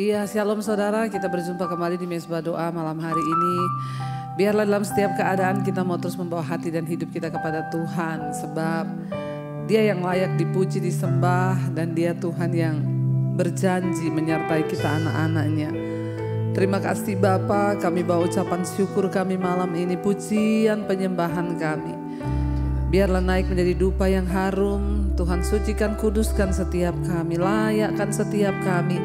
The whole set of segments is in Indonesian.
Iya, shalom saudara, kita berjumpa kembali di Mezbah Doa malam hari ini. Biarlah dalam setiap keadaan kita mau terus membawa hati dan hidup kita kepada Tuhan. Sebab Dia yang layak dipuji, disembah, dan Dia Tuhan yang berjanji menyertai kita anak-anaknya. Terima kasih Bapa, kami bawa ucapan syukur kami malam ini, pujian penyembahan kami. Biarlah naik menjadi dupa yang harum, Tuhan sucikan, kuduskan setiap kami, layakkan setiap kami.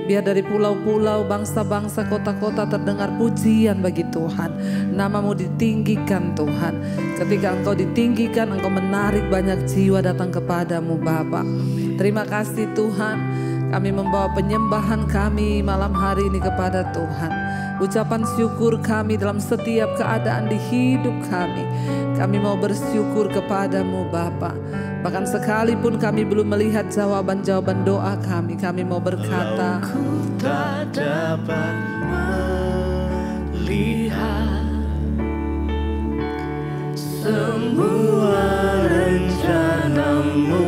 Biar dari pulau-pulau, bangsa-bangsa, kota-kota terdengar pujian bagi Tuhan. Namamu ditinggikan Tuhan. Ketika Engkau ditinggikan, Engkau menarik banyak jiwa datang kepadamu Bapa. Terima kasih Tuhan. Kami membawa penyembahan kami malam hari ini kepada Tuhan. Ucapan syukur kami dalam setiap keadaan di hidup kami. Kami mau bersyukur kepadamu Bapa. Bahkan sekalipun kami belum melihat jawaban-jawaban doa kami mau berkata, ku tak dapat melihat semua rencanamu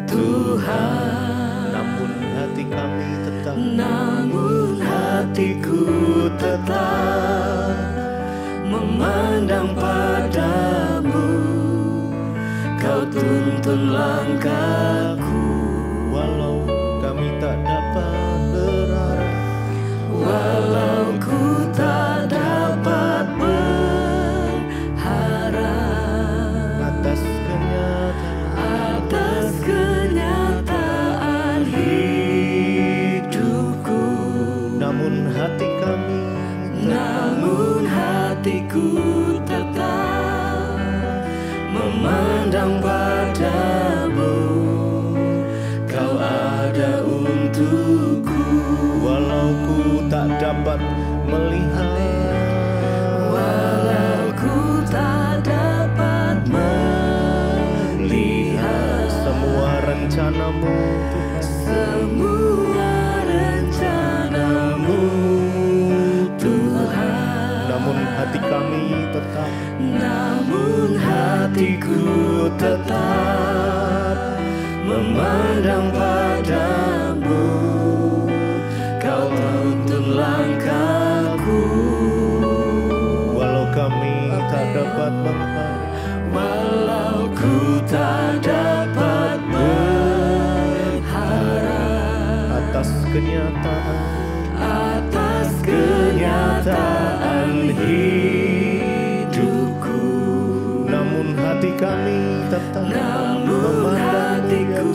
Tuhan. Namun hati kami tetap, namun hatiku tetap memandang padamu. Kau tuntun langkahku, walau kami tak dapat berharap, walau ku tak dapat berharap atas kenyataan hidupku. Namun hati kami, namun hatiku tetap memandang padamu. Kau ada untukku, walau ku tak dapat melihat, walau ku tak dapat melihat semua rencanamu Tuhan, semua rencanamu Tuhan. Namun hati kami tetap, namun hatiku tetap memandang padamu. Kau tuntun langkahku, walau kami tak dapat mengharap, walau ku tak dapat berharap atas kenyataan hidupku. Namun hati kami tetap, namun hatiku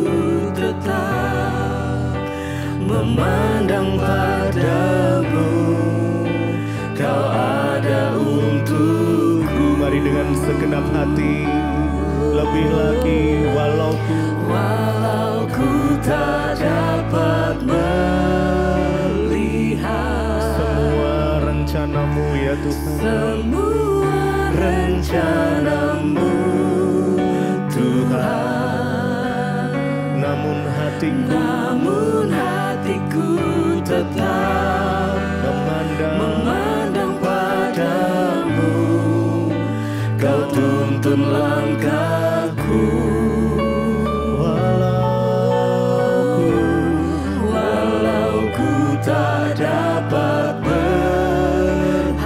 tetap memandang padamu. Kau ada untukku. Mari dengan segenap hati, lebih lagi, walau ku tak dapat melihat semua rencanamu ya Tuhan, semua rencanamu Tuhan. Namun hatiku tetap memandang padamu. Kau tuntun langkahku, walau ku tak dapat berharap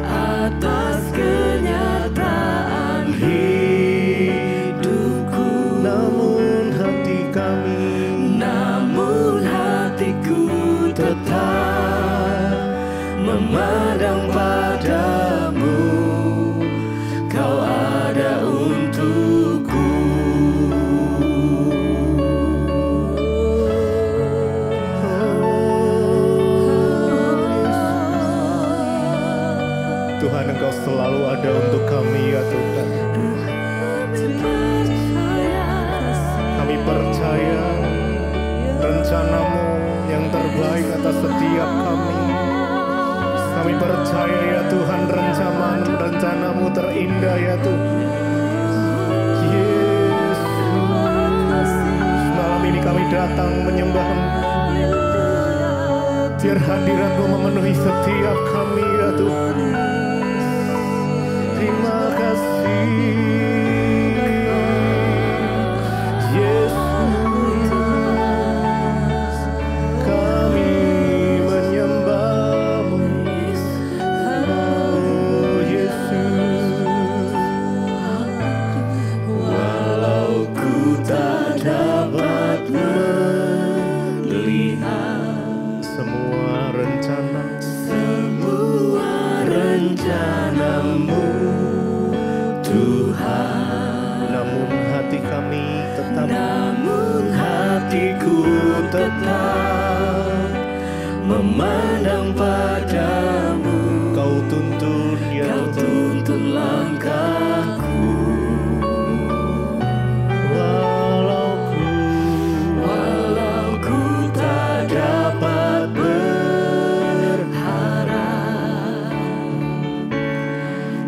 atas kenyataan hidupku. Namun hatiku tetap memandang padamu. Kau ada untukku. Tuhan, Engkau selalu ada untuk kami ya Tuhan. Kami percaya rencanamu yang terbaik atas setiap kami. Kami percaya ya Tuhan, rencanamu terindah ya Tuhan. Yesus, malam ini kami datang menyembah-Mu. Biar hadirat-Mu memenuhi setiap kami ya Tuhan. Terima kasih Yesus. rencana-Mu Tuhan. Namun hati kami tetap, namun hatiku tetap memandang padamu. Kau tuntun, ya Kau tuntun langkahku. Walau ku tak dapat berharap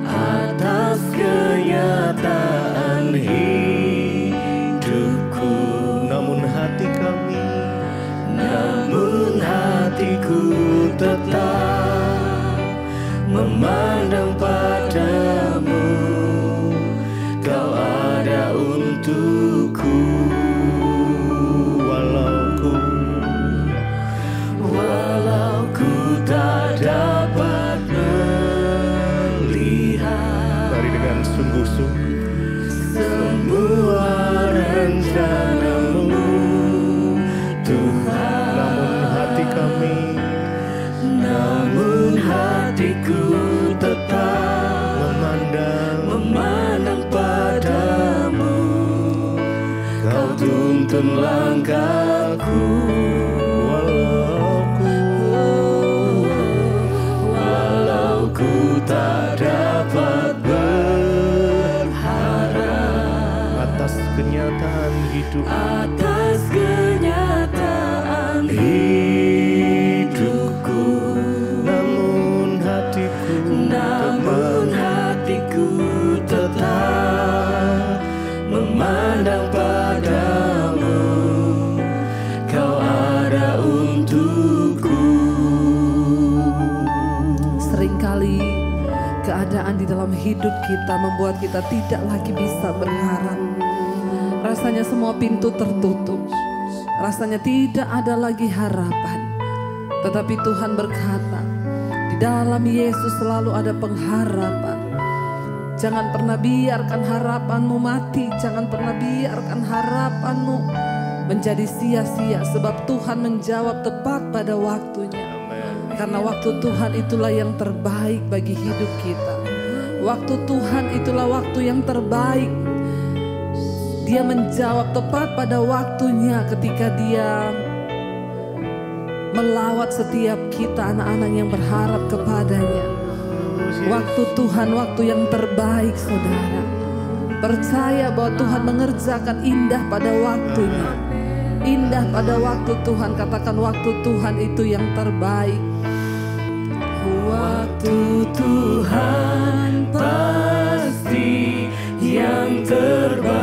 atas kenyataan hidupku, namun hati kami, namun hatiku tetap memandang padamu. Kau ada untukku. Walau ku tak dapat melihat, mari dengan sungguh-sungguh semua rencana-Mu Tuhan. Namun hati kami, namun hatiku tetap memandang padamu. Kau tuntun langkahku. Walau ku tak dapat berharap atas kenyataan hidup, atas kenyataan hidupku, namun hatiku tetap memandang padamu. Kau ada untukku. Seringkali keadaan di dalam hidup kita membuat kita tidak lagi bisa berharap. Rasanya semua pintu tertutup. Rasanya tidak ada lagi harapan. Tetapi Tuhan berkata, di dalam Yesus selalu ada pengharapan. Jangan pernah biarkan harapanmu mati. Jangan pernah biarkan harapanmu menjadi sia-sia. Sebab Tuhan menjawab tepat pada waktunya. Karena waktu Tuhan itulah yang terbaik bagi hidup kita. Waktu Tuhan itulah waktu yang terbaik. Dia menjawab tepat pada waktunya ketika Dia melawat setiap kita anak-anak yang berharap kepadanya. Waktu Tuhan, waktu yang terbaik, saudara. Percaya bahwa Tuhan mengerjakan indah pada waktunya. Indah pada waktu Tuhan. Katakan waktu Tuhan itu yang terbaik. Waktu Tuhan pasti yang terbaik.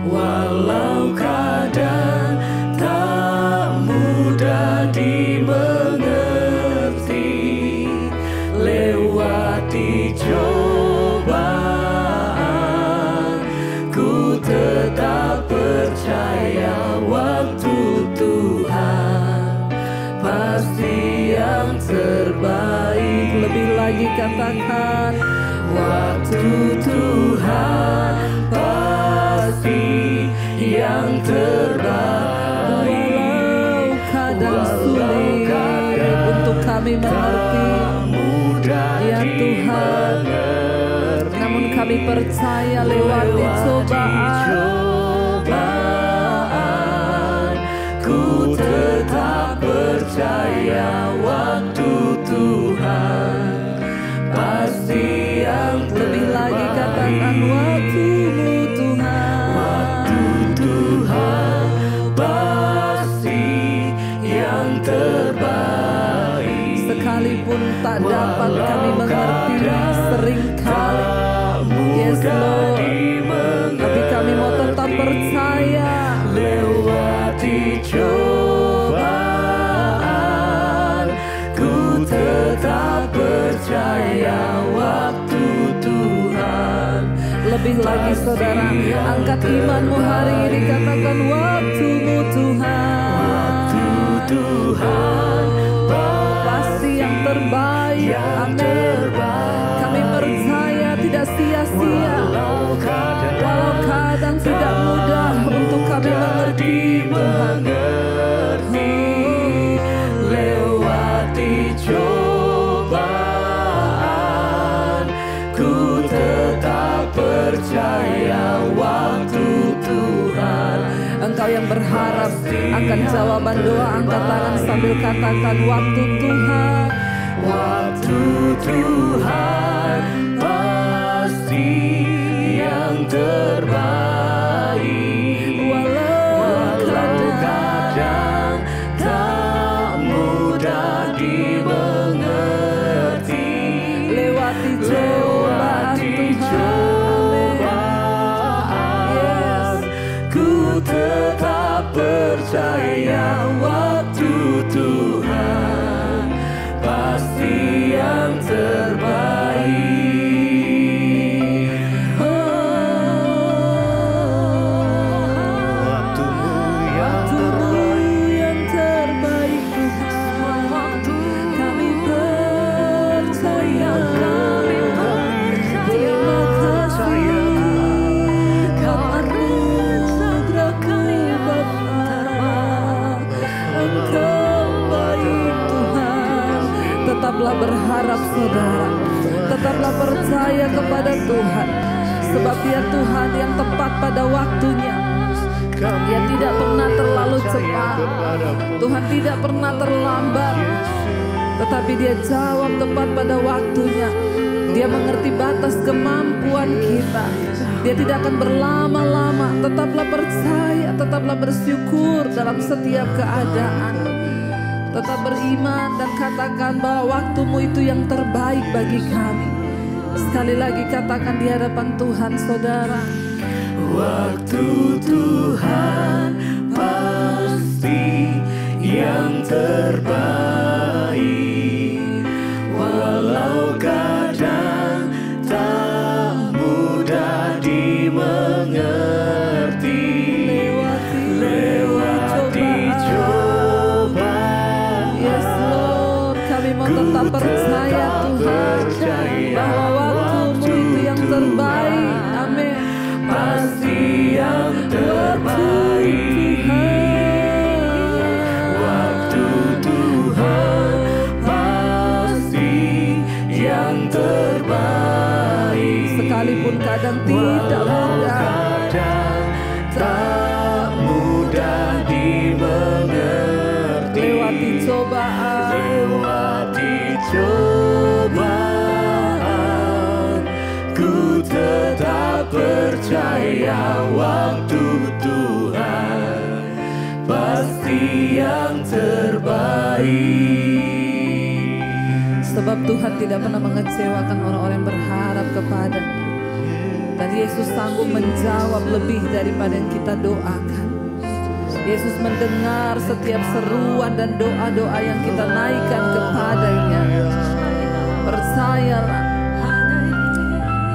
Walau kadang tak mudah dimengerti, lewati cobaan, ku tetap percaya waktu Tuhan pasti yang terbaik. Lebih lagi katakan, waktu Tuhan pasti yang terbaik. walau kadang sulit untuk kami mengerti, ya Tuhan, namun kami percaya lewati cobaan, ku tetap percaya waktu Tuhan pasti yang terbaik. lebih lagi katakan waktu-Mu Tuhan. Waktu Tuhan pasti yang terbaik. Sekalipun tak dapat kami mengerti seringkali, yes Lord, tapi kami mau tetap percaya. Lewati cobaan, ku tetap percaya waktu Tuhan. Lebih lagi saudara, angkat imanmu hari ini, katakan waktu-Mu Tuhan. Waktu Tuhan pasti yang terbaik. Amin. Kami percaya tidak sia-sia. walau Kadang tidak mudah untuk kami mengerti Tuhan. lewati coba yang berharap akan jawaban doa, angkat tangan sambil katakan waktu Tuhan. Waktu Tuhan pasti yang terbaik. Walau kadang tak mudah dimengerti, Lewati cobaan Tuhan, ku tetap percaya waktu Tuhan pasti yang terbaik. Waktumu yang terbaik Tuhan. Kami percaya, terima kasih anugerah kami Bapa. Engkau baik Tuhan. Tetaplah berharap saudara, tetaplah percaya kepada Tuhan, sebab Dia Tuhan yang tepat pada waktunya. Dia tidak pernah terlalu cepat, Tuhan tidak pernah terlambat, tetapi Dia jawab tepat pada waktunya. Dia mengerti batas kemampuan kita. Dia tidak akan berlama-lama. Tetaplah percaya, tetaplah bersyukur dalam setiap keadaan. Tetap beriman dan katakan bahwa waktumu itu yang terbaik bagi kami. Sekali lagi katakan di hadapan Tuhan saudara. Waktu Tuhan pasti yang terbaik. Walau kadang tak mudah dimengerti, lewati cobaan. Yes Lord, kami mau tetap percaya Tuhan bahwa waktumu itu yang terbaik. Amin. Pasti yang terbaik. Waktu Tuhan pasti yang terbaik. Sekalipun kadang tidak mudah, Kadang tak mudah dimengerti, lewati cobaan. lewati cobaan, ku tetap percaya waktu Tuhan pasti yang terbaik. Sebab Tuhan tidak pernah mengecewakan orang-orang yang berharap kepada-Nya. Dan Yesus sanggup menjawab lebih daripada yang kita doakan. Yesus mendengar setiap seruan dan doa-doa yang kita naikkan kepada-Nya. Percayalah,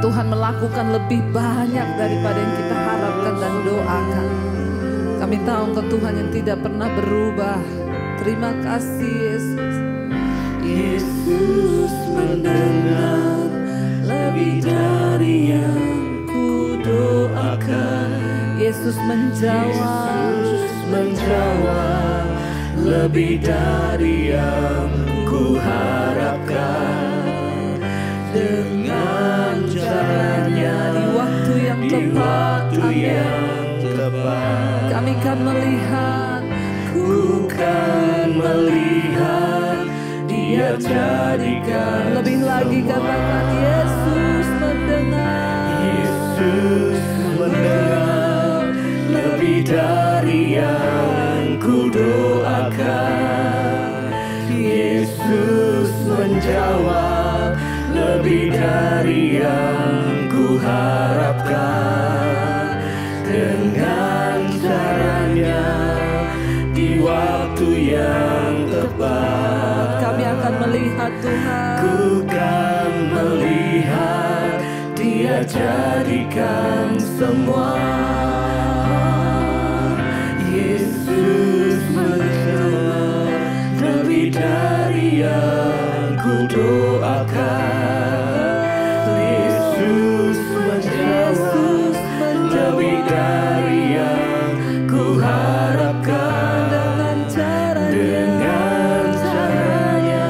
Tuhan melakukan lebih banyak daripada yang kita harapkan dan doakan. Kami tahu Engkau Tuhan yang tidak pernah berubah. Terima kasih Yesus. Yesus mendengar lebih dari yang ku doakan. Yesus menjawab, menjawab lebih dari yang ku harapkan. Dengan caranya di waktu yang di tepat, waktu amin. yang tepat, Kami kan melihat, ku kan melihat Dia jadikan lebih lagi katakan Yesus mendengar. Yesus mendengar lebih dari yang ku doakan. Yesus menjawab lebih dari yang ku harapkan. Dengan caranya di waktu yang tepat, Kami akan melihat Tuhan. ku kan melihat Dia jadikan semua. Yesus mendengar lebih dari yang ku doakan. Yesus menjawab lebih dari yang ku harapkan. Dengan caranya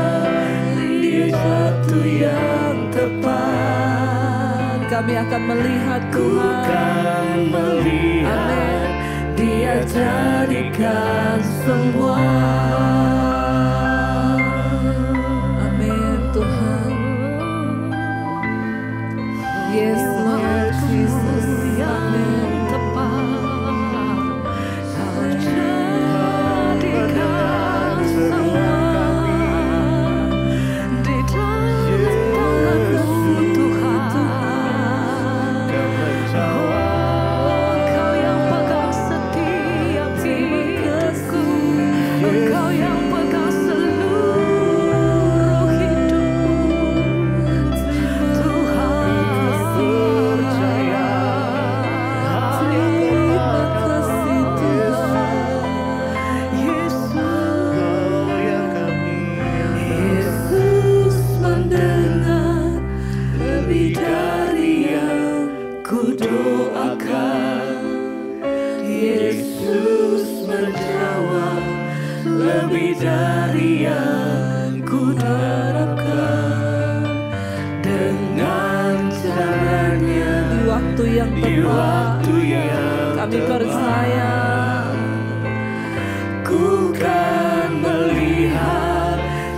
di waktu yang tepat, Kami akan melihat ku Tuhan. kan melihat Dia jadikan semua. Amin Tuhan. Yes Lord Jesus. Amin. Lebih dari yang ku harapkan, dengan caranya di waktu yang tepat, kami percaya ku kan melihat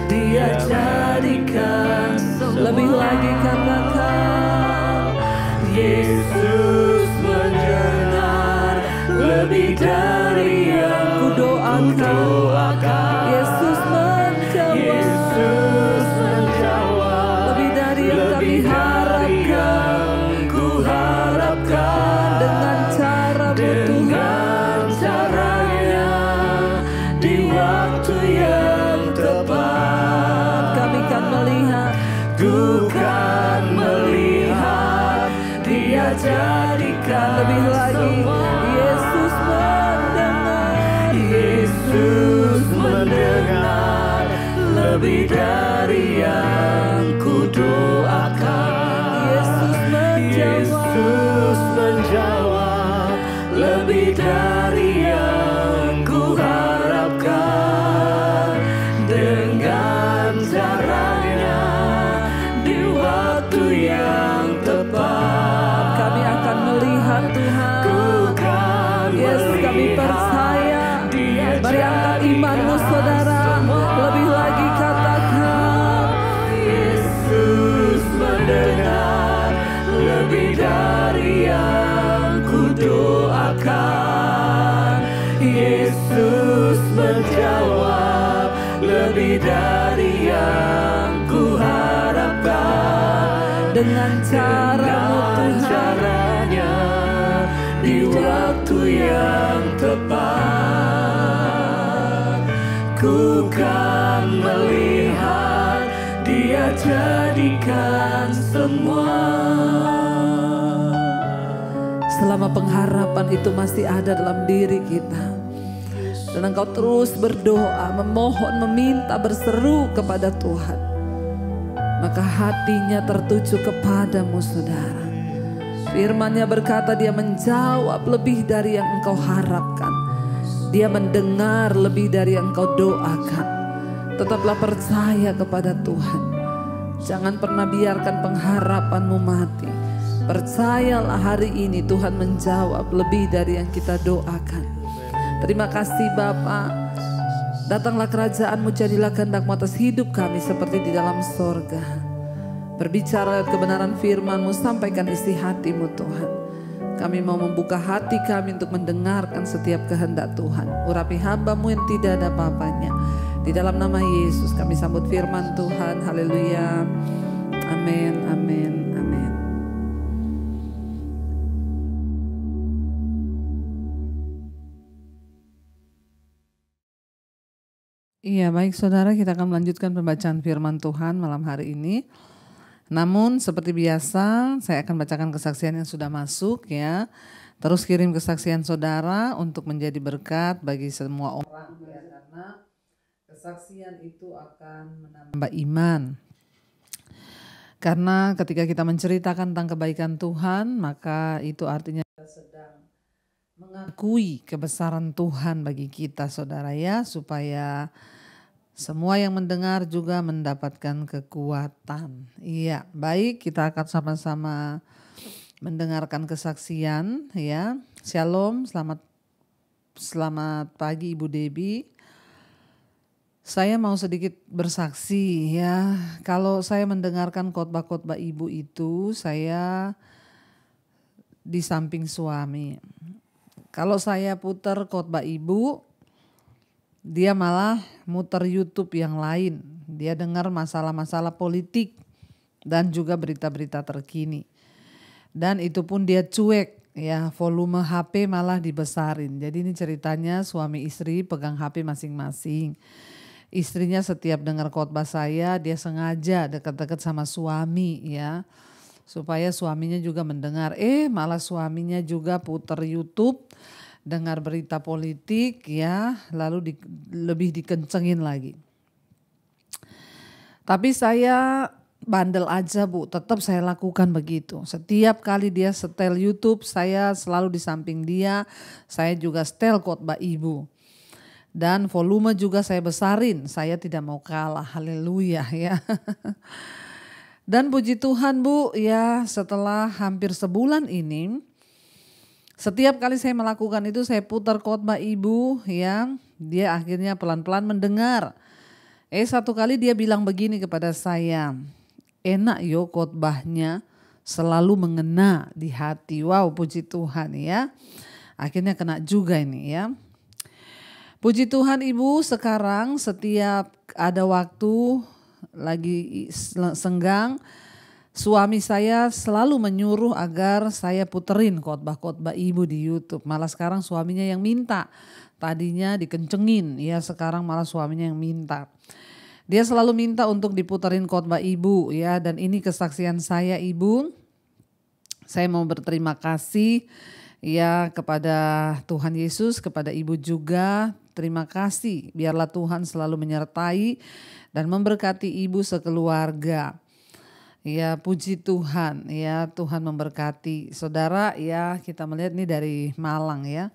Dia jadikan. Lebih lagi katakan Yesus mendengar lebih dari yang ku doakan. Yesus menjawab lebih dari yang kami harapkan. Ku harapkan dengan cara-Mu Tuhan, caranya di waktu yang tepat. Kami kan melihat, ku kan melihat Dia jadikan. Lebih lagi Yesus mendengar, Yesus mendengar lebih dari yang ku doakan. Yesus menjawab lebih dari yang ku harapkan, dengan caranya di waktu yang tepat. Kami akan melihat Tuhan. Kami percaya. Mari angkat imanmu saudara. Lebih lagi katakan Yesus mendengar lebih dari yang ku doakan. Yesus menjawab lebih dari yang ku harapkan, dengan cara-Mu caranya di waktu yang tepat. Ku kan melihat Dia jadikan semua. Selama pengharapan itu masih ada dalam diri kita, dan engkau terus berdoa, memohon, meminta, berseru kepada Tuhan, maka hatinya tertuju kepadamu saudara. Firman-Nya berkata Dia menjawab lebih dari yang engkau harapkan. Dia mendengar lebih dari yang engkau doakan. Tetaplah percaya kepada Tuhan. Jangan pernah biarkan pengharapanmu mati. Percayalah hari ini Tuhan menjawab lebih dari yang kita doakan. Terima kasih Bapa. Datanglah kerajaan-Mu, jadilah kehendak-Mu atas hidup kami seperti di dalam sorga. Berbicara lewat kebenaran firman-Mu, sampaikan isi hati-Mu Tuhan. Kami mau membuka hati kami untuk mendengarkan setiap kehendak Tuhan. Urapi hamba-Mu yang tidak ada apa-apanya. Di dalam nama Yesus kami sambut firman Tuhan. Haleluya. Amin, amin, amin. Iya baik saudara, kita akan melanjutkan pembacaan firman Tuhan malam hari ini. Namun seperti biasa saya akan bacakan kesaksian yang sudah masuk ya. Terus kirim kesaksian saudara untuk menjadi berkat bagi semua orang ya, karena kesaksian itu akan menambah iman. Karena ketika kita menceritakan tentang kebaikan Tuhan, maka itu artinya kita sedang mengakui kebesaran Tuhan bagi kita saudara ya, supaya semua yang mendengar juga mendapatkan kekuatan. Iya, baik, kita akan sama-sama mendengarkan kesaksian ya. Shalom, selamat Selamat pagi Ibu Debbie. Saya mau sedikit bersaksi ya. Kalau saya mendengarkan khotbah-khotbah Ibu itu, saya di samping suami. Kalau saya putar khotbah Ibu, dia malah muter YouTube yang lain. Dia dengar masalah-masalah politik dan juga berita-berita terkini. Dan itu pun dia cuek. Ya, volume HP malah dibesarin. Jadi ini ceritanya suami istri pegang HP masing-masing. Istrinya setiap dengar khotbah saya, dia sengaja dekat-dekat sama suami ya. Supaya suaminya juga mendengar. Malah suaminya juga putar YouTube, dengar berita politik ya, lalu lebih dikencengin lagi. Tapi saya bandel aja Bu, tetap saya lakukan begitu. Setiap kali dia setel YouTube, saya selalu di samping dia. Saya juga setel khotbah Ibu. Dan volume juga saya besarin, saya tidak mau kalah, haleluya ya. Dan puji Tuhan Bu, ya setelah hampir sebulan ini, setiap kali saya melakukan itu saya putar khotbah Ibu ya, dia akhirnya pelan-pelan mendengar. Satu kali dia bilang begini kepada saya, enak yo khotbahnya selalu mengena di hati. Wow, puji Tuhan ya. Akhirnya kena juga ini ya. Puji Tuhan Ibu, sekarang setiap ada waktu lagi senggang, suami saya selalu menyuruh agar saya puterin khotbah-khotbah Ibu di YouTube. Malah sekarang suaminya yang minta. Tadinya dikencengin, ya sekarang malah suaminya yang minta. Dia selalu minta untuk diputerin khotbah Ibu ya, dan ini kesaksian saya Ibu. Saya mau berterima kasih ya kepada Tuhan Yesus, kepada Ibu juga. Terima kasih, biarlah Tuhan selalu menyertai dan memberkati Ibu sekeluarga. Ya puji Tuhan ya, Tuhan memberkati. Saudara ya, kita melihat ini dari Malang ya.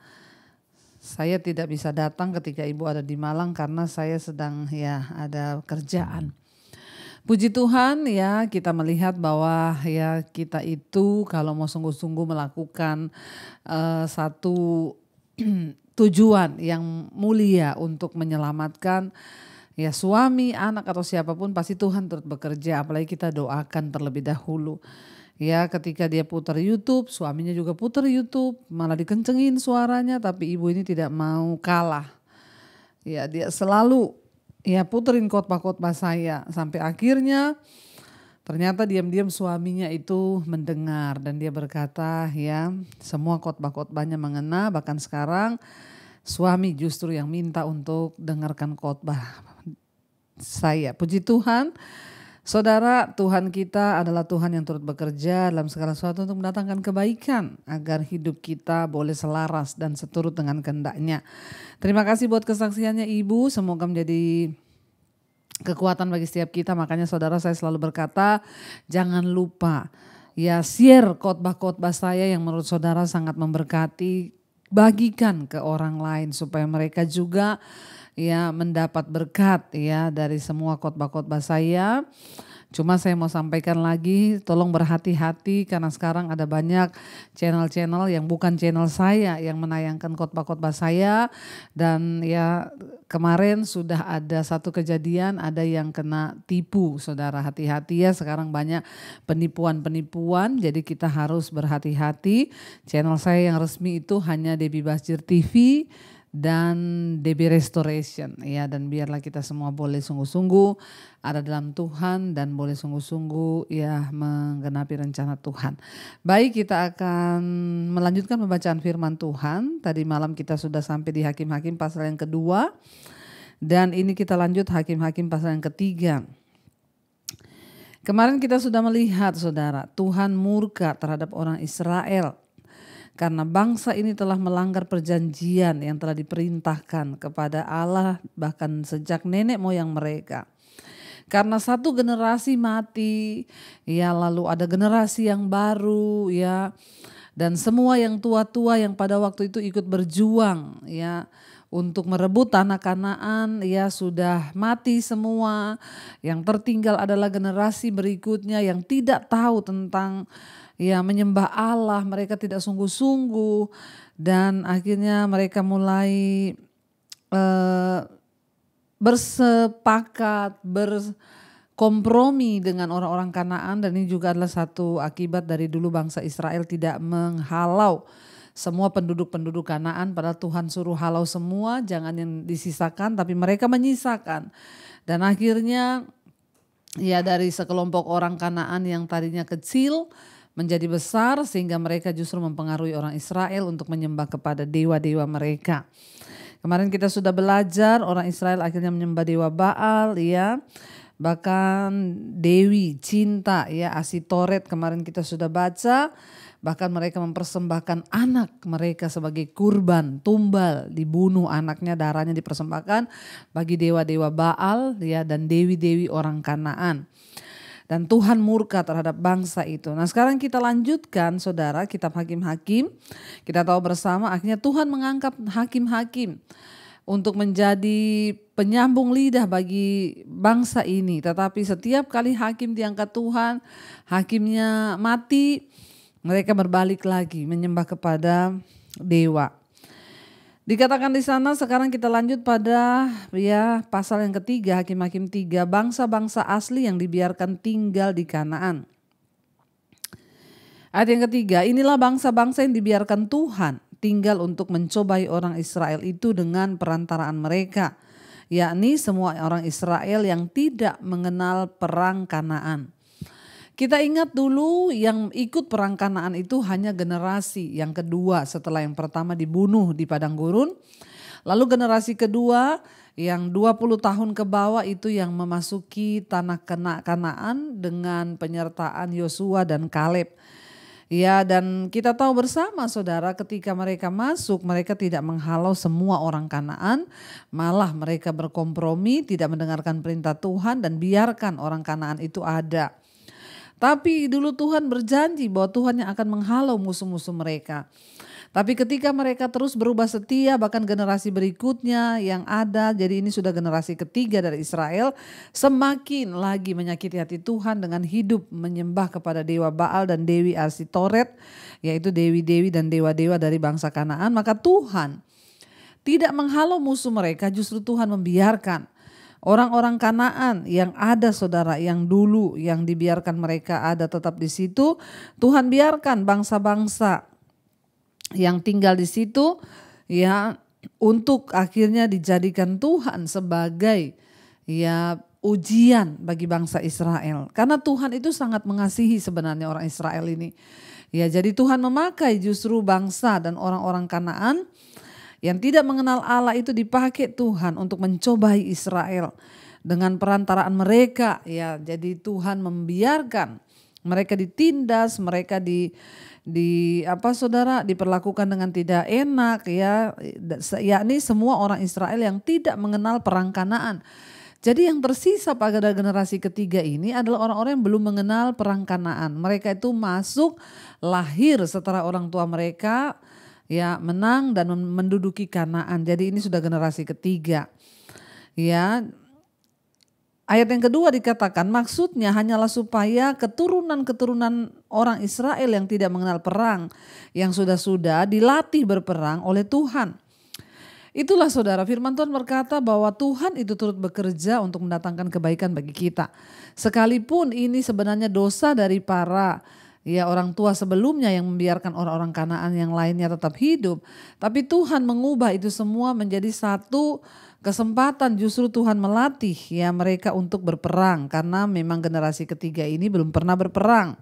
Saya tidak bisa datang ketika Ibu ada di Malang karena saya sedang ya ada kerjaan. Puji Tuhan ya, kita melihat bahwa ya kita itu kalau mau sungguh-sungguh melakukan satu tujuan yang mulia untuk menyelamatkan ya suami, anak atau siapapun, pasti Tuhan turut bekerja, apalagi kita doakan terlebih dahulu. Ya ketika dia putar YouTube, suaminya juga putar YouTube, malah dikencengin suaranya, tapi Ibu ini tidak mau kalah. Ya dia selalu ya puterin khotbah-khotbah saya, sampai akhirnya ternyata diam-diam suaminya itu mendengar dan dia berkata ya semua khotbah-khotbahnya mengena, bahkan sekarang suami justru yang minta untuk dengarkan khotbah saya. Puji Tuhan. Saudara, Tuhan kita adalah Tuhan yang turut bekerja dalam segala sesuatu untuk mendatangkan kebaikan agar hidup kita boleh selaras dan seturut dengan kehendak-Nya. Terima kasih buat kesaksiannya Ibu, semoga menjadi kekuatan bagi setiap kita. Makanya saudara, saya selalu berkata jangan lupa ya share khotbah-khotbah saya yang menurut saudara sangat memberkati, bagikan ke orang lain supaya mereka juga ya mendapat berkat ya dari semua khotbah-khotbah saya. Cuma saya mau sampaikan lagi, tolong berhati-hati karena sekarang ada banyak channel-channel yang bukan channel saya yang menayangkan khotbah-khotbah saya. Dan ya kemarin sudah ada satu kejadian, ada yang kena tipu. Saudara, hati-hati ya, sekarang banyak penipuan-penipuan, jadi kita harus berhati-hati. Channel saya yang resmi itu hanya Debbie Basjir TV dan DB Restoration ya, dan biarlah kita semua boleh sungguh-sungguh ada dalam Tuhan dan boleh sungguh-sungguh ya menggenapi rencana Tuhan. Baik, kita akan melanjutkan pembacaan firman Tuhan. Tadi malam kita sudah sampai di Hakim-Hakim pasal yang kedua dan ini kita lanjut Hakim-Hakim pasal yang ketiga. Kemarin kita sudah melihat saudara, Tuhan murka terhadap orang Israel karena bangsa ini telah melanggar perjanjian yang telah diperintahkan kepada Allah bahkan sejak nenek moyang mereka. Karena satu generasi mati, ya lalu ada generasi yang baru ya, dan semua yang tua-tua yang pada waktu itu ikut berjuang ya untuk merebut tanah Kanaan, ya sudah mati semua. Yang tertinggal adalah generasi berikutnya yang tidak tahu tentang ya menyembah Allah, mereka tidak sungguh-sungguh dan akhirnya mereka mulai bersepakat, berkompromi dengan orang-orang Kanaan, dan ini juga adalah satu akibat dari dulu bangsa Israel tidak menghalau semua penduduk-penduduk Kanaan, padahal Tuhan suruh halau semua, jangan yang disisakan, tapi mereka menyisakan. Dan akhirnya ya dari sekelompok orang Kanaan yang tadinya kecil menjadi besar, sehingga mereka justru mempengaruhi orang Israel untuk menyembah kepada dewa-dewa mereka. Kemarin kita sudah belajar orang Israel akhirnya menyembah dewa Baal, ya. Bahkan Dewi Cinta, ya, Asitoret kemarin kita sudah baca. Bahkan mereka mempersembahkan anak mereka sebagai kurban, tumbal, dibunuh anaknya, darahnya dipersembahkan bagi dewa-dewa Baal, ya, dan dewi-dewi orang Kanaan. Dan Tuhan murka terhadap bangsa itu. Nah sekarang kita lanjutkan saudara kitab Hakim-Hakim. Kita tahu bersama akhirnya Tuhan mengangkat hakim-hakim untuk menjadi penyambung lidah bagi bangsa ini. Tetapi setiap kali hakim diangkat Tuhan, hakimnya mati, mereka berbalik lagi menyembah kepada dewa. Dikatakan di sana, sekarang kita lanjut pada ya pasal yang ketiga, Hakim-Hakim 3, bangsa-bangsa asli yang dibiarkan tinggal di Kanaan. Ayat yang ketiga, inilah bangsa-bangsa yang dibiarkan Tuhan tinggal untuk mencobai orang Israel itu dengan perantaraan mereka, yakni semua orang Israel yang tidak mengenal perang Kanaan. Kita ingat dulu yang ikut perang Kanaan itu hanya generasi yang kedua setelah yang pertama dibunuh di padang gurun. Lalu generasi kedua yang 20 tahun ke bawah itu yang memasuki tanah Kanaan dengan penyertaan Yosua dan Kaleb. Ya, dan kita tahu bersama saudara ketika mereka masuk, mereka tidak menghalau semua orang Kanaan, malah mereka berkompromi, tidak mendengarkan perintah Tuhan dan biarkan orang Kanaan itu ada. Tapi dulu Tuhan berjanji bahwa Tuhan yang akan menghalau musuh-musuh mereka. Tapi ketika mereka terus berubah setia, bahkan generasi berikutnya yang ada, jadi ini sudah generasi ketiga dari Israel, semakin lagi menyakiti hati Tuhan dengan hidup menyembah kepada dewa Baal dan Dewi Asitoret, yaitu dewi-dewi dan dewa-dewa dari bangsa Kanaan. Maka Tuhan tidak menghalau musuh mereka, justru Tuhan membiarkan orang-orang Kanaan yang ada saudara, yang dulu yang dibiarkan mereka ada tetap di situ, Tuhan biarkan bangsa-bangsa yang tinggal di situ ya untuk akhirnya dijadikan Tuhan sebagai ya ujian bagi bangsa Israel. Karena Tuhan itu sangat mengasihi sebenarnya orang Israel ini. Ya, jadi Tuhan memakai justru bangsa dan orang-orang Kanaan yang tidak mengenal Allah itu dipakai Tuhan untuk mencobai Israel dengan perantaraan mereka, ya. Jadi Tuhan membiarkan mereka ditindas, mereka diperlakukan dengan tidak enak, ya, yakni semua orang Israel yang tidak mengenal perang Kanaan. Jadi yang tersisa pada generasi ketiga ini adalah orang-orang yang belum mengenal perang Kanaan. Mereka itu masuk lahir setelah orang tua mereka ya menang dan menduduki Kanaan. Jadi ini sudah generasi ketiga. Ya. Ayat yang kedua dikatakan maksudnya hanyalah supaya keturunan-keturunan orang Israel yang tidak mengenal perang, yang sudah-sudah dilatih berperang oleh Tuhan. Itulah saudara, firman Tuhan berkata bahwa Tuhan itu turut bekerja untuk mendatangkan kebaikan bagi kita. Sekalipun ini sebenarnya dosa dari para ya orang tua sebelumnya yang membiarkan orang-orang Kanaan yang lainnya tetap hidup. Tapi Tuhan mengubah itu semua menjadi satu kesempatan, justru Tuhan melatih ya mereka untuk berperang. Karena memang generasi ketiga ini belum pernah berperang.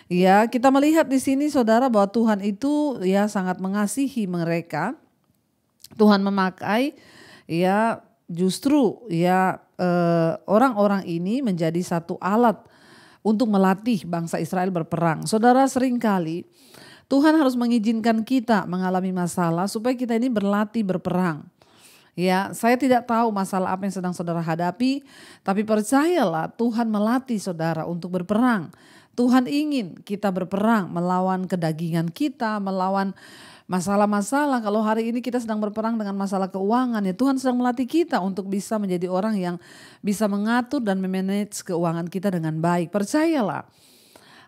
Ya, kita melihat di sini saudara bahwa Tuhan itu ya sangat mengasihi mereka. Tuhan memakai ya justru ya orang-orang ini menjadi satu alat untuk melatih bangsa Israel berperang. Saudara, seringkali Tuhan harus mengizinkan kita mengalami masalah supaya kita ini berlatih berperang. Ya, saya tidak tahu masalah apa yang sedang saudara hadapi, tapi percayalah Tuhan melatih saudara untuk berperang. Tuhan ingin kita berperang melawan kedagingan kita, melawan masalah-masalah. Kalau hari ini kita sedang berperang dengan masalah keuangan, ya Tuhan sedang melatih kita untuk bisa menjadi orang yang bisa mengatur dan memanage keuangan kita dengan baik. Percayalah.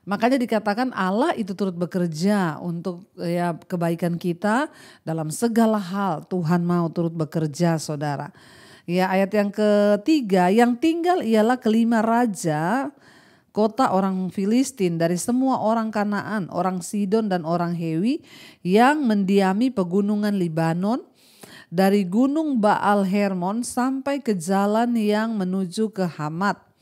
Makanya dikatakan Allah itu turut bekerja untuk ya kebaikan kita dalam segala hal. Tuhan mau turut bekerja, saudara. Ya, ayat yang ketiga, yang tinggal ialah kelima raja kota orang Filistin dari semua orang Kanaan, orang Sidon dan orang Hewi yang mendiami pegunungan Libanon, dari gunung Baal Hermon sampai ke jalan yang menuju ke Hamat.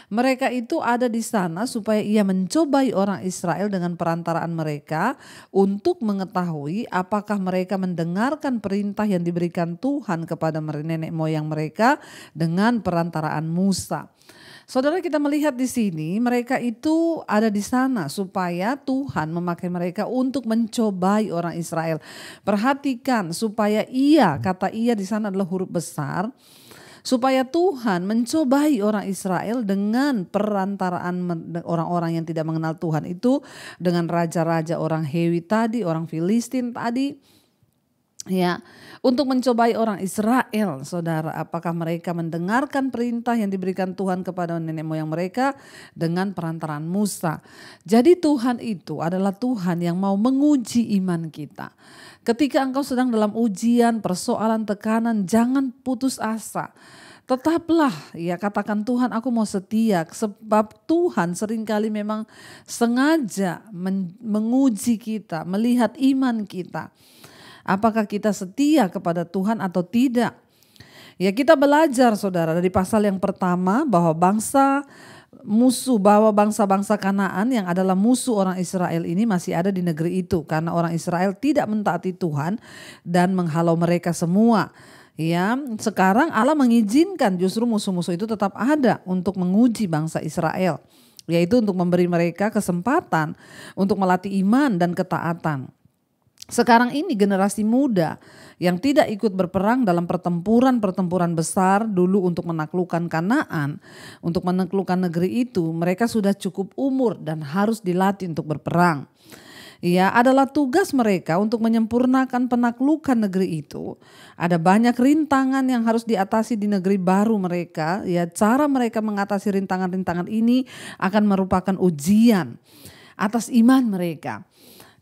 Mereka itu ada di sana supaya ia mencobai orang Israel dengan perantaraan mereka untuk mengetahui apakah mereka mendengarkan perintah yang diberikan Tuhan kepada nenek moyang mereka dengan perantaraan Musa. Saudara, kita melihat di sini mereka itu ada di sana supaya Tuhan memakai mereka untuk mencobai orang Israel. Perhatikan, supaya kata ia di sana adalah huruf besar. Supaya Tuhan mencobai orang Israel dengan perantaraan orang-orang yang tidak mengenal Tuhan itu, dengan raja-raja orang Hewi tadi, orang Filistin tadi. Ya, untuk mencobai orang Israel, saudara, apakah mereka mendengarkan perintah yang diberikan Tuhan kepada nenek moyang mereka dengan perantaraan Musa. Jadi Tuhan itu adalah Tuhan yang mau menguji iman kita. Ketika engkau sedang dalam ujian, persoalan, tekanan, jangan putus asa. Tetaplah, ya katakan Tuhan, aku mau setia, sebab Tuhan seringkali memang sengaja menguji kita, melihat iman kita. Apakah kita setia kepada Tuhan atau tidak? Ya, kita belajar, saudara, dari pasal yang pertama bahwa bangsa-bangsa Kanaan yang adalah musuh orang Israel ini masih ada di negeri itu karena orang Israel tidak mentaati Tuhan dan menghalau mereka semua. Ya, sekarang Allah mengizinkan justru musuh-musuh itu tetap ada untuk menguji bangsa Israel, yaitu untuk memberi mereka kesempatan untuk melatih iman dan ketaatan. Sekarang ini generasi muda yang tidak ikut berperang dalam pertempuran besar dulu untuk menaklukkan Kanaan, untuk menaklukkan negeri itu, mereka sudah cukup umur dan harus dilatih untuk berperang. Ya, adalah tugas mereka untuk menyempurnakan penaklukan negeri itu. Ada banyak rintangan yang harus diatasi di negeri baru mereka. Ya, cara mereka mengatasi rintangan-rintangan ini akan merupakan ujian atas iman mereka.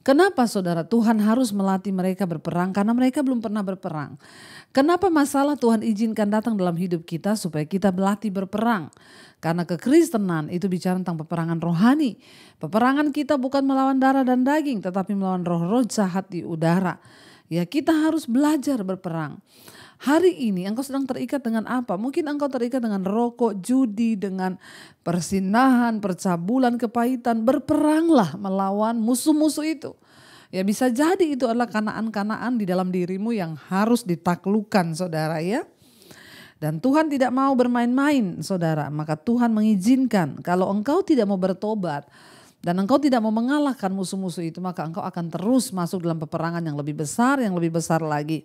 Kenapa, saudara, Tuhan harus melatih mereka berperang? Karena mereka belum pernah berperang. Kenapa masalah Tuhan izinkan datang dalam hidup kita? Supaya kita berlatih berperang. Karena kekristenan itu bicara tentang peperangan rohani. Peperangan kita bukan melawan darah dan daging, tetapi melawan roh-roh jahat di udara. Ya, kita harus belajar berperang. Hari ini engkau sedang terikat dengan apa? Mungkin engkau terikat dengan rokok, judi, dengan persinahan, percabulan, kepahitan. Berperanglah melawan musuh-musuh itu. Ya, bisa jadi itu adalah kanaan-kanaan di dalam dirimu yang harus ditaklukkan, saudara, ya. Dan Tuhan tidak mau bermain-main, saudara. Maka Tuhan mengizinkan kalau engkau tidak mau bertobat dan engkau tidak mau mengalahkan musuh-musuh itu, maka engkau akan terus masuk dalam peperangan yang lebih besar lagi.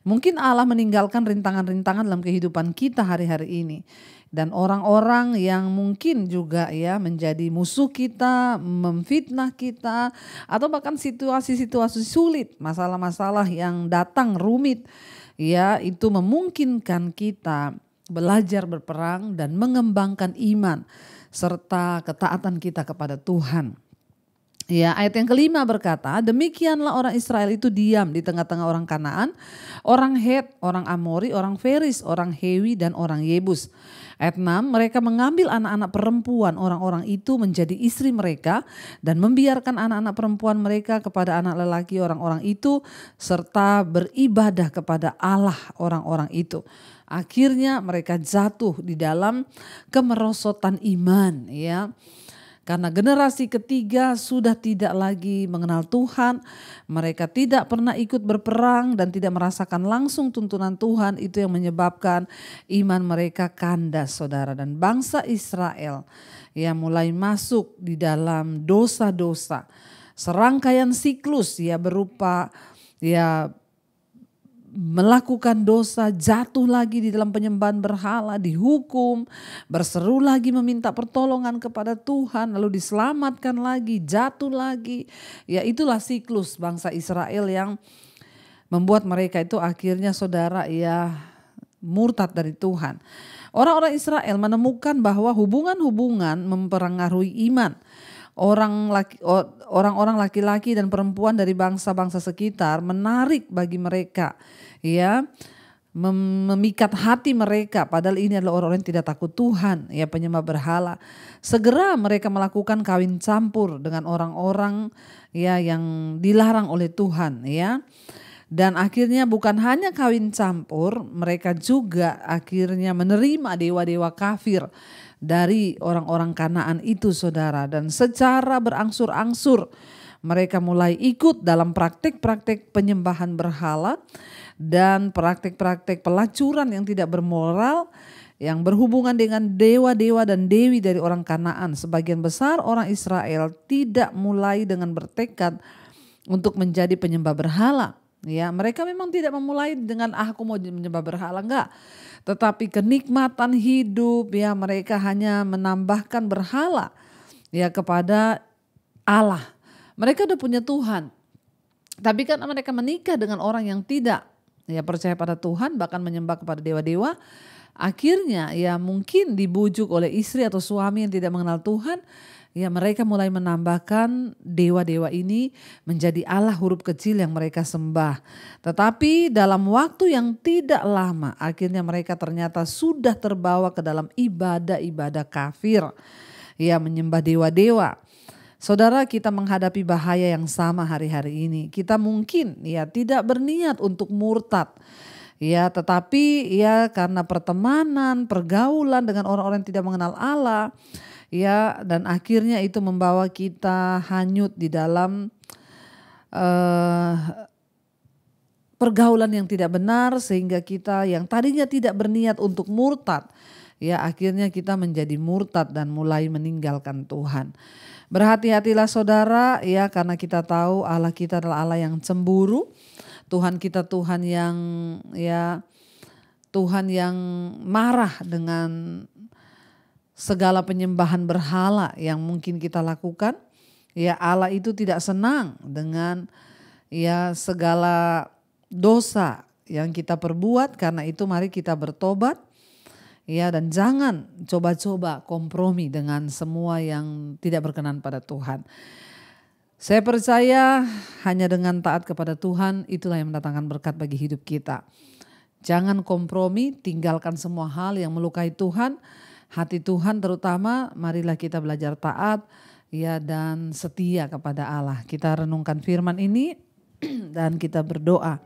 Mungkin Allah meninggalkan rintangan-rintangan dalam kehidupan kita hari-hari ini. Dan orang-orang yang mungkin juga ya menjadi musuh kita, memfitnah kita, atau bahkan situasi-situasi sulit, masalah-masalah yang datang rumit, ya itu memungkinkan kita belajar berperang dan mengembangkan iman serta ketaatan kita kepada Tuhan. Ya, ayat yang kelima berkata, demikianlah orang Israel itu diam di tengah-tengah orang Kanaan, orang Het, orang Amori, orang Feris, orang Hewi dan orang Yebus. Ayat 6, mereka mengambil anak-anak perempuan orang-orang itu menjadi istri mereka dan membiarkan anak-anak perempuan mereka kepada anak lelaki orang-orang itu serta beribadah kepada Allah orang-orang itu. Akhirnya mereka jatuh di dalam kemerosotan iman, ya. Karena generasi ketiga sudah tidak lagi mengenal Tuhan, mereka tidak pernah ikut berperang dan tidak merasakan langsung tuntunan Tuhan, itu yang menyebabkan iman mereka kandas, saudara. Dan bangsa Israel yang mulai masuk di dalam dosa-dosa, serangkaian siklus ya berupa ya melakukan dosa, jatuh lagi di dalam penyembahan berhala, dihukum, berseru lagi meminta pertolongan kepada Tuhan, lalu diselamatkan lagi, jatuh lagi. Ya, itulah siklus bangsa Israel yang membuat mereka itu akhirnya saudara ya murtad dari Tuhan. Orang-orang Israel menemukan bahwa hubungan-hubungan mempengaruhi iman. Orang-orang laki-laki dan perempuan dari bangsa-bangsa sekitar menarik bagi mereka, ya, memikat hati mereka. Padahal ini adalah orang-orang yang tidak takut Tuhan, ya, penyembah berhala. Segera mereka melakukan kawin campur dengan orang-orang ya yang dilarang oleh Tuhan, ya. Dan akhirnya bukan hanya kawin campur, mereka juga akhirnya menerima dewa-dewa kafir dari orang-orang Kanaan itu saudara. Dan secara berangsur-angsur mereka mulai ikut dalam praktik-praktik penyembahan berhala dan praktik-praktik pelacuran yang tidak bermoral yang berhubungan dengan dewa-dewa dan dewi dari orang Kanaan. Sebagian besar orang Israel tidak mulai dengan bertekad untuk menjadi penyembah berhala. Ya, mereka memang tidak memulai dengan aku mau menyembah berhala, enggak. Tetapi kenikmatan hidup, ya, mereka hanya menambahkan berhala ya kepada Allah. Mereka udah punya Tuhan. Tapi kan mereka menikah dengan orang yang tidak ya percaya pada Tuhan, bahkan menyembah kepada dewa-dewa. Akhirnya ya mungkin dibujuk oleh istri atau suami yang tidak mengenal Tuhan. Ya, mereka mulai menambahkan dewa-dewa ini menjadi Allah huruf kecil yang mereka sembah. Tetapi dalam waktu yang tidak lama akhirnya mereka ternyata sudah terbawa ke dalam ibadah-ibadah kafir. Ya, menyembah dewa-dewa. Saudara, kita menghadapi bahaya yang sama hari-hari ini. Kita mungkin ya tidak berniat untuk murtad. Ya, tetapi ya karena pertemanan, pergaulan dengan orang-orang yang tidak mengenal Allah, ya, dan akhirnya itu membawa kita hanyut di dalam pergaulan yang tidak benar, sehingga kita yang tadinya tidak berniat untuk murtad, ya akhirnya kita menjadi murtad dan mulai meninggalkan Tuhan. Berhati-hatilah saudara, ya, karena kita tahu Allah kita adalah Allah yang cemburu. Tuhan kita Tuhan yang ya Tuhan yang marah dengan segala penyembahan berhala yang mungkin kita lakukan. Ya, Allah itu tidak senang dengan ya segala dosa yang kita perbuat. Karena itu mari kita bertobat. Ya, dan jangan coba-coba kompromi dengan semua yang tidak berkenan pada Tuhan. Saya percaya hanya dengan taat kepada Tuhan itulah yang mendatangkan berkat bagi hidup kita. Jangan kompromi, tinggalkan semua hal yang melukai Tuhan. Hati Tuhan terutama, marilah kita belajar taat ya dan setia kepada Allah. Kita renungkan firman ini dan kita berdoa.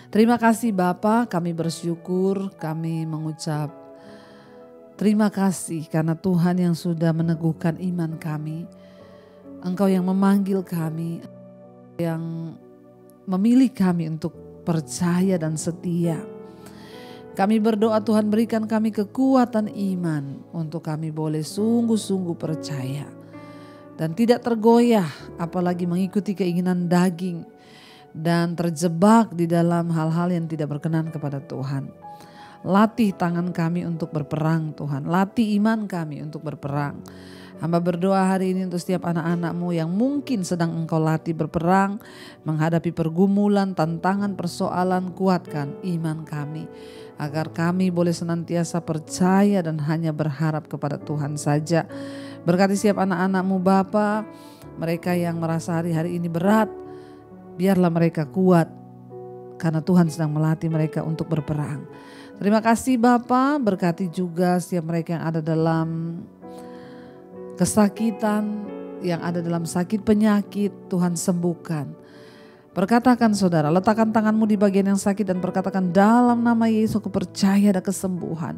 Terima kasih Bapa, kami bersyukur, kami mengucap terima kasih karena Tuhan yang sudah meneguhkan iman kami. Engkau yang memanggil kami, yang memilih kami untuk percaya dan setia. Kami berdoa Tuhan berikan kami kekuatan iman untuk kami boleh sungguh-sungguh percaya dan tidak tergoyah apalagi mengikuti keinginan daging dan terjebak di dalam hal-hal yang tidak berkenan kepada Tuhan. Latih tangan kami untuk berperang Tuhan, latih iman kami untuk berperang. Hamba berdoa hari ini untuk setiap anak-anak-Mu yang mungkin sedang Engkau latih berperang, menghadapi pergumulan, tantangan, persoalan, kuatkan iman kami. Agar kami boleh senantiasa percaya dan hanya berharap kepada Tuhan saja. Berkati setiap anak-anak-Mu Bapa, mereka yang merasa hari-hari ini berat, biarlah mereka kuat karena Tuhan sedang melatih mereka untuk berperang. Terima kasih Bapa, berkati juga setiap mereka yang ada dalam kesakitan, yang ada dalam sakit penyakit, Tuhan sembuhkan. Perkatakan saudara, letakkan tanganmu di bagian yang sakit dan perkatakan dalam nama Yesus aku percaya ada kesembuhan.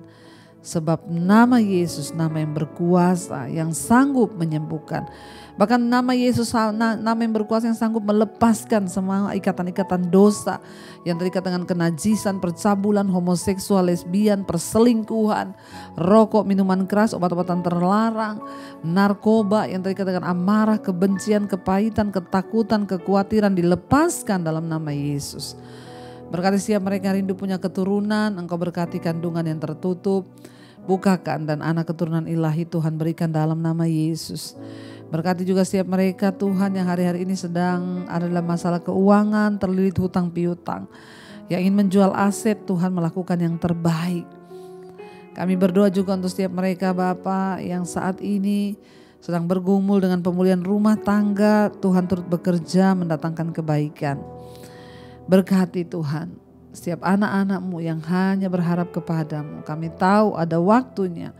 Sebab nama Yesus nama yang berkuasa, yang sanggup menyembuhkan. Bahkan nama Yesus nama yang berkuasa yang sanggup melepaskan semua ikatan-ikatan dosa yang terikat dengan kenajisan, percabulan, homoseksual, lesbian, perselingkuhan, rokok, minuman keras, obat-obatan terlarang, narkoba yang terikat dengan amarah, kebencian, kepahitan, ketakutan, kekhawatiran dilepaskan dalam nama Yesus. Berkati setiap mereka rindu punya keturunan, Engkau berkati kandungan yang tertutup, bukakan dan anak keturunan ilahi Tuhan berikan dalam nama Yesus. Berkati juga setiap mereka Tuhan yang hari-hari ini sedang ada dalam masalah keuangan, terlilit hutang piutang, yang ingin menjual aset, Tuhan melakukan yang terbaik. Kami berdoa juga untuk setiap mereka Bapa yang saat ini sedang bergumul dengan pemulihan rumah tangga, Tuhan turut bekerja mendatangkan kebaikan. Berkati Tuhan setiap anak-anak-Mu yang hanya berharap kepadamu. Kami tahu ada waktunya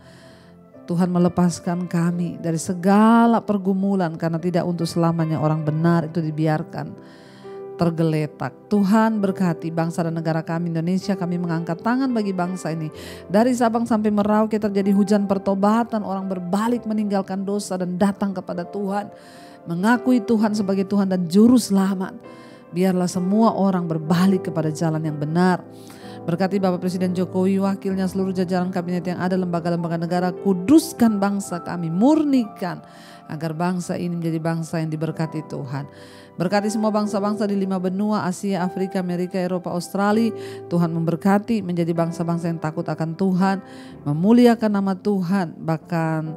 Tuhan melepaskan kami dari segala pergumulan, karena tidak untuk selamanya orang benar itu dibiarkan tergeletak. Tuhan berkati bangsa dan negara kami Indonesia. Kami mengangkat tangan bagi bangsa ini. Dari Sabang sampai Merauke terjadi hujan pertobatan, orang berbalik meninggalkan dosa dan datang kepada Tuhan, mengakui Tuhan sebagai Tuhan dan Juru Selamat. Biarlah semua orang berbalik kepada jalan yang benar. Berkati Bapak Presiden Jokowi, wakilnya, seluruh jajaran kabinet yang ada, lembaga-lembaga negara, kuduskan bangsa kami, murnikan agar bangsa ini menjadi bangsa yang diberkati Tuhan. Berkati semua bangsa-bangsa di 5 benua, Asia, Afrika, Amerika, Eropa, Australia. Tuhan memberkati menjadi bangsa-bangsa yang takut akan Tuhan, memuliakan nama Tuhan, bahkan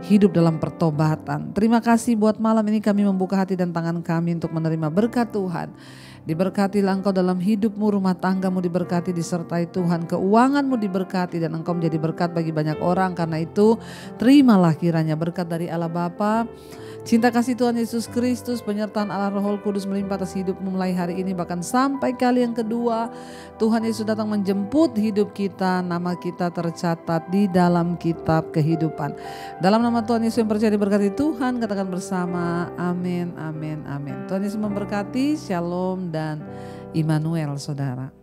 hidup dalam pertobatan. Terima kasih buat malam ini kami membuka hati dan tangan kami untuk menerima berkat Tuhan. Diberkatilah Engkau dalam hidupmu, rumah tanggamu diberkati, disertai Tuhan, keuanganmu diberkati, dan Engkau menjadi berkat bagi banyak orang. Karena itu terimalah kiranya berkat dari Allah Bapa, cinta kasih Tuhan Yesus Kristus, penyertaan Allah Roh Kudus melimpah atas hidupmu mulai hari ini bahkan sampai kali yang kedua. Tuhan Yesus datang menjemput hidup kita, nama kita tercatat di dalam kitab kehidupan. Dalam nama Tuhan Yesus yang percaya diberkati Tuhan, katakan bersama amin, amin, amin. Tuhan Yesus memberkati, shalom dan Immanuel saudara.